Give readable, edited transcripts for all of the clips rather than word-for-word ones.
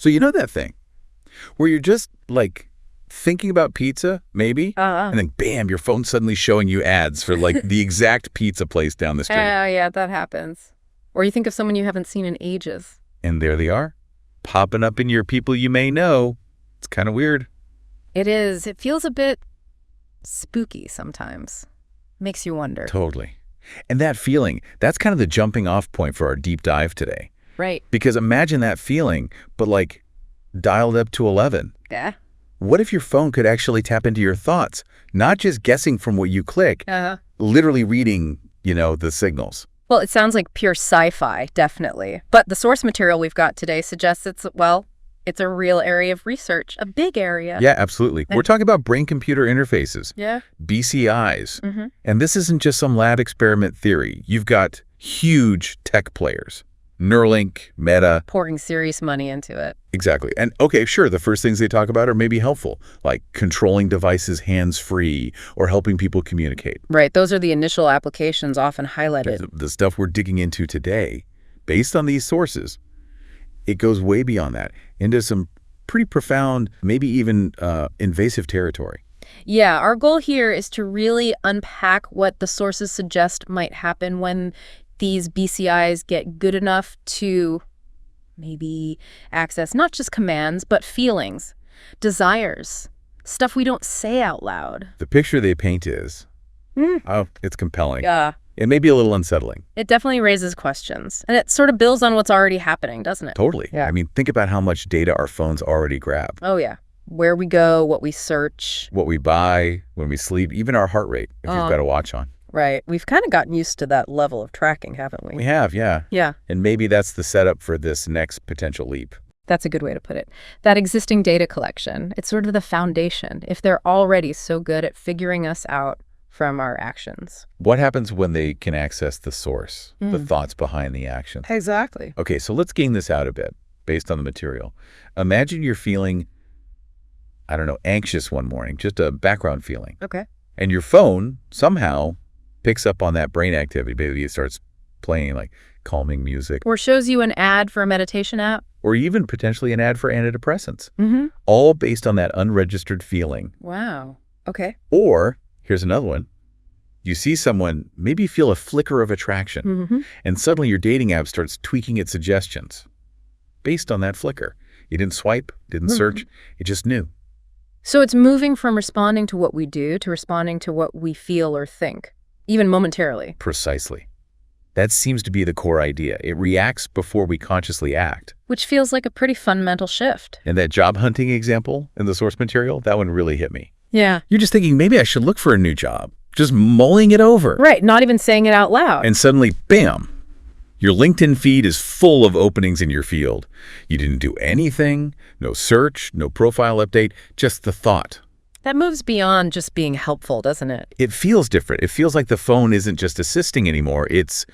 So you know that thing where you're just like thinking about pizza, maybe, and then bam, your phone's suddenly showing you ads for like the exact pizza place down the street. Yeah, that happens. Or you think of someone you haven't seen in ages. And there they are, popping up in your people you may know. It's kind of weird. It is. It feels a bit spooky sometimes. Makes you wonder. Totally. And that feeling, that's kind of the jumping off point for our deep dive today. Right. Because imagine that feeling, but like dialed up to 11. Yeah. What if your phone could actually tap into your thoughts, not just guessing from what you click, literally reading, the signals? Well, it sounds like pure sci-fi, definitely. But the source material we've got today suggests it's a real area of research, a big area. Yeah, absolutely. We're talking about brain-computer interfaces, BCIs. And this isn't just some lab experiment theory. You've got huge tech players, Neuralink, Meta. Pouring serious money into it. Exactly. And okay, sure, the first things they talk about are maybe helpful, like controlling devices hands-free or helping people communicate. Right. Those are the initial applications often highlighted. The stuff we're digging into today, based on these sources, it goes way beyond that, into some pretty profound, maybe even invasive territory. Yeah, our goal here is to really unpack what the sources suggest might happen when these BCIs get good enough to maybe access not just commands, but feelings, desires, stuff we don't say out loud. The picture they paint is, it's compelling. Yeah. It may be a little unsettling. It definitely raises questions. And it sort of builds on what's already happening, doesn't it? Totally. Yeah. I mean, think about how much data our phones already grab. Oh, yeah. Where we go, what we search. What we buy, when we sleep, even our heart rate, if you've got a watch on. Right. We've kind of gotten used to that level of tracking, haven't we? We have, yeah. Yeah. And maybe that's the setup for this next potential leap. That's a good way to put it. That existing data collection, it's sort of the foundation. If they're already so good at figuring us out from our actions. What happens when they can access the source, the thoughts behind the action? Exactly. Okay, so let's game this out a bit based on the material. Imagine you're feeling, anxious one morning, just a background feeling. Okay. And your phone somehow picks up on that brain activity. Maybe it starts playing like calming music. Or shows you an ad for a meditation app. Or even potentially an ad for antidepressants. All based on that unregistered feeling. Wow. Okay. Or, here's another one. You see someone, maybe feel a flicker of attraction, and suddenly your dating app starts tweaking its suggestions based on that flicker. You didn't swipe, didn't search, it just knew. So it's moving from responding to what we do to responding to what we feel or think, even momentarily. Precisely. That seems to be the core idea. It reacts before we consciously act. Which feels like a pretty fundamental shift. And that job hunting example in the source material, that one really hit me. Yeah. You're just thinking, maybe I should look for a new job. Just mulling it over. Right, not even saying it out loud. And suddenly, bam, your LinkedIn feed is full of openings in your field. You didn't do anything, no search, no profile update, just the thought. That moves beyond just being helpful, doesn't it? It feels different. It feels like the phone isn't just assisting anymore. It's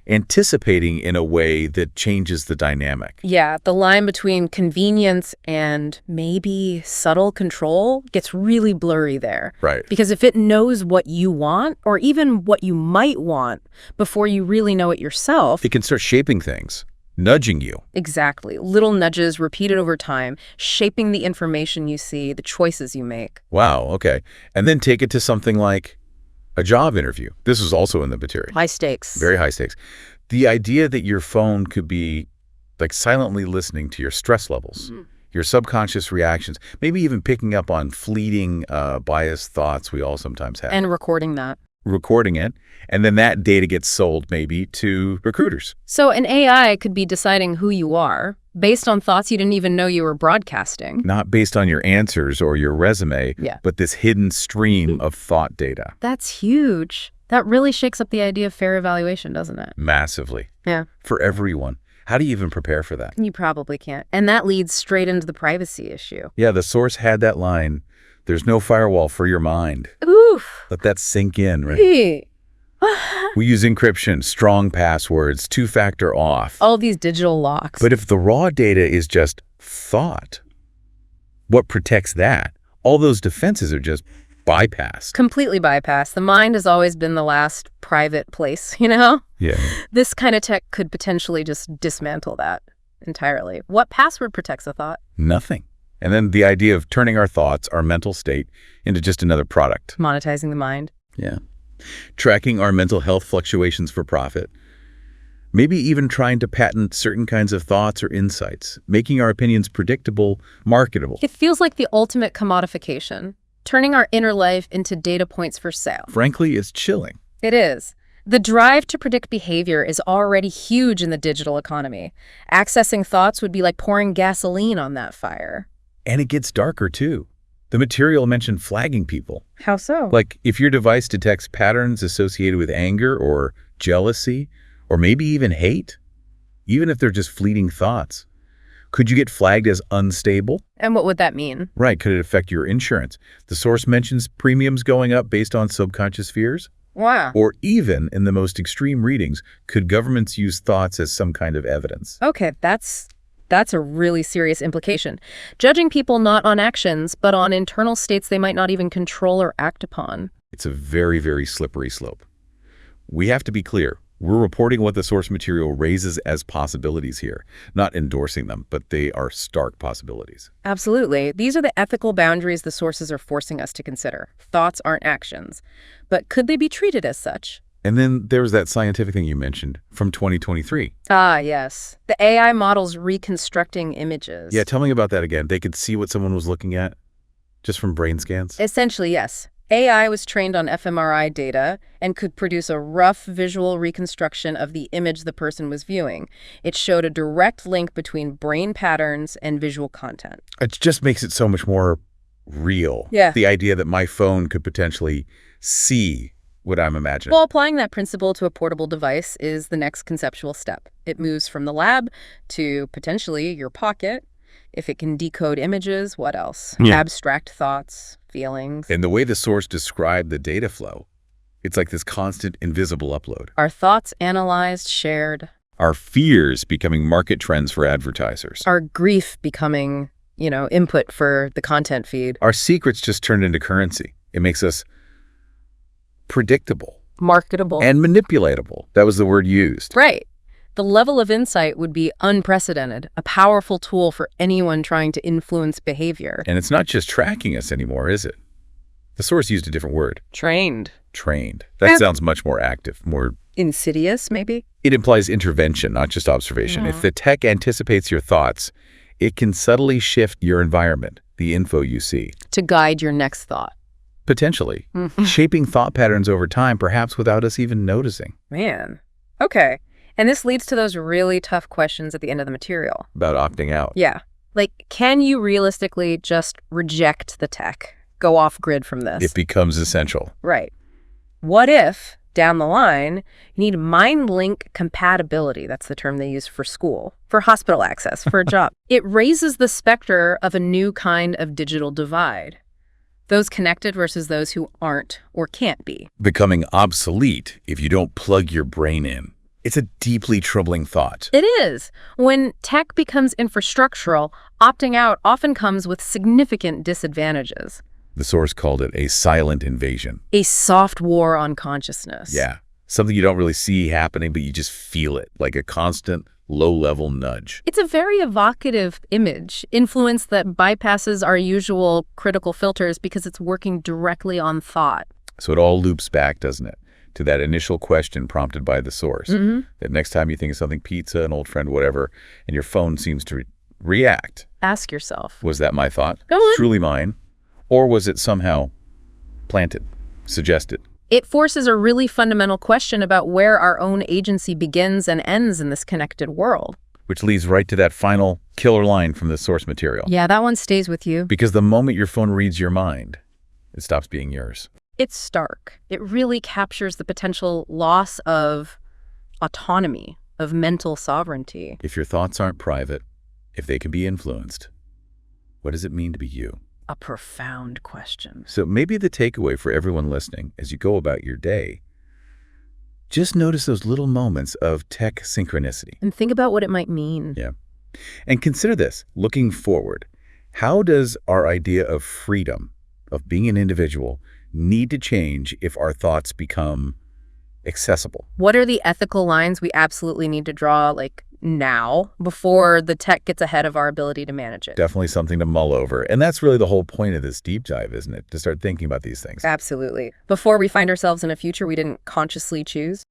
anticipating in a way that changes the dynamic. Yeah, the line between convenience and maybe subtle control gets really blurry there. Right. Because if it knows what you want, or even what you might want, before you really know it yourself... It can start shaping things, nudging you. Exactly. Little nudges repeated over time, shaping the information you see, the choices you make. Wow, okay. And then take it to something like a job interview. This is also in the material. High stakes. Very high stakes. The idea that your phone could be like silently listening to your stress levels, your subconscious reactions, maybe even picking up on fleeting biased thoughts we all sometimes have. And recording that. Recording it. And then that data gets sold maybe to recruiters. So an AI could be deciding who you are based on thoughts you didn't even know you were broadcasting. Not based on your answers or your resume, but this hidden stream of thought data. That's huge. That really shakes up the idea of fair evaluation, doesn't it? Massively. Yeah. For everyone. How do you even prepare for that? You probably can't. And that leads straight into the privacy issue. Yeah, the source had that line, there's no firewall for your mind. Oof. Let that sink in, right? Hey. We use encryption, strong passwords, two-factor auth. All these digital locks. But if the raw data is just thought, what protects that? All those defenses are just bypassed. Completely bypassed. The mind has always been the last private place, you know? Yeah. This kind of tech could potentially just dismantle that. entirely. What password protects a thought? Nothing. And then the idea of turning our thoughts, our mental state, into just another product. Monetizing the mind. Yeah. Tracking our mental health fluctuations for profit. Maybe even trying to patent certain kinds of thoughts or insights, making our opinions predictable, marketable. It feels like the ultimate commodification, turning our inner life into data points for sale. Frankly, it's chilling. It is. The drive to predict behavior is already huge in the digital economy. Accessing thoughts would be like pouring gasoline on that fire. And it gets darker, too. The material mentioned flagging people. How so? Like, if your device detects patterns associated with anger or jealousy, or maybe even hate, even if they're just fleeting thoughts, could you get flagged as unstable? And what would that mean? Right, could it affect your insurance? The source mentions premiums going up based on subconscious fears. Wow. Or even, in the most extreme readings, could governments use thoughts as some kind of evidence? Okay, that's a really serious implication. Judging people not on actions, but on internal states they might not even control or act upon. It's a very, very slippery slope. We have to be clear. We're reporting what the source material raises as possibilities here, not endorsing them, but they are stark possibilities. Absolutely. These are the ethical boundaries the sources are forcing us to consider. Thoughts aren't actions. But could they be treated as such? And then there's that scientific thing you mentioned from 2023. Ah, yes. The AI models reconstructing images. Yeah, tell me about that again. They could see what someone was looking at just from brain scans? Essentially, yes. AI was trained on fMRI data and could produce a rough visual reconstruction of the image the person was viewing. It showed a direct link between brain patterns and visual content. It just makes it so much more real. Yeah. The idea that my phone could potentially see what I'm imagining. Well, applying that principle to a portable device is the next conceptual step. It moves from the lab to potentially your pocket. If it can decode images, what else? Yeah. Abstract thoughts, feelings. And the way the source described the data flow, it's like this constant invisible upload. Our thoughts analyzed, shared. Our fears becoming market trends for advertisers. Our grief becoming, input for the content feed. Our secrets just turned into currency. It makes us predictable. Marketable. And manipulatable. That was the word used. Right. The level of insight would be unprecedented, a powerful tool for anyone trying to influence behavior. And it's not just tracking us anymore, is it? The source used a different word. Trained. Trained. That sounds much more active, more... Insidious, maybe? It implies intervention, not just observation. If the tech anticipates your thoughts, it can subtly shift your environment, the info you see. To guide your next thought. Potentially. Shaping thought patterns over time, perhaps without us even noticing. Man. Okay. And this leads to those really tough questions at the end of the material. About opting out. Yeah. Like, can you realistically just reject the tech? Go off grid from this? It becomes essential. Right. What if, down the line, you need mind-link compatibility? That's the term they use for school, for hospital access, for a job. It raises the specter of a new kind of digital divide. Those connected versus those who aren't or can't be. Becoming obsolete if you don't plug your brain in. It's a deeply troubling thought. It is. When tech becomes infrastructural, opting out often comes with significant disadvantages. The source called it a silent invasion. A soft war on consciousness. Yeah. Something you don't really see happening, but you just feel it, like a constant low-level nudge. It's a very evocative image, influence that bypasses our usual critical filters because it's working directly on thought. So it all loops back, doesn't it, to that initial question prompted by the source. That next time you think of something, pizza, an old friend, whatever, and your phone seems to react. Ask yourself. Was that my thought? Go on. Truly mine? Or was it somehow planted, suggested? It forces a really fundamental question about where our own agency begins and ends in this connected world. Which leads right to that final killer line from the source material. Yeah, that one stays with you. Because the moment your phone reads your mind, it stops being yours. It's stark. It really captures the potential loss of autonomy, of mental sovereignty. If your thoughts aren't private, if they can be influenced, what does it mean to be you? A profound question. So maybe the takeaway for everyone listening as you go about your day, just notice those little moments of tech synchronicity. And think about what it might mean. Yeah. And consider this, looking forward, how does our idea of freedom, of being an individual, need to change if our thoughts become accessible. What are the ethical lines we absolutely need to draw, like, now, before the tech gets ahead of our ability to manage it? Definitely something to mull over. And that's really the whole point of this deep dive, isn't it? To start thinking about these things. Absolutely. Before we find ourselves in a future we didn't consciously choose.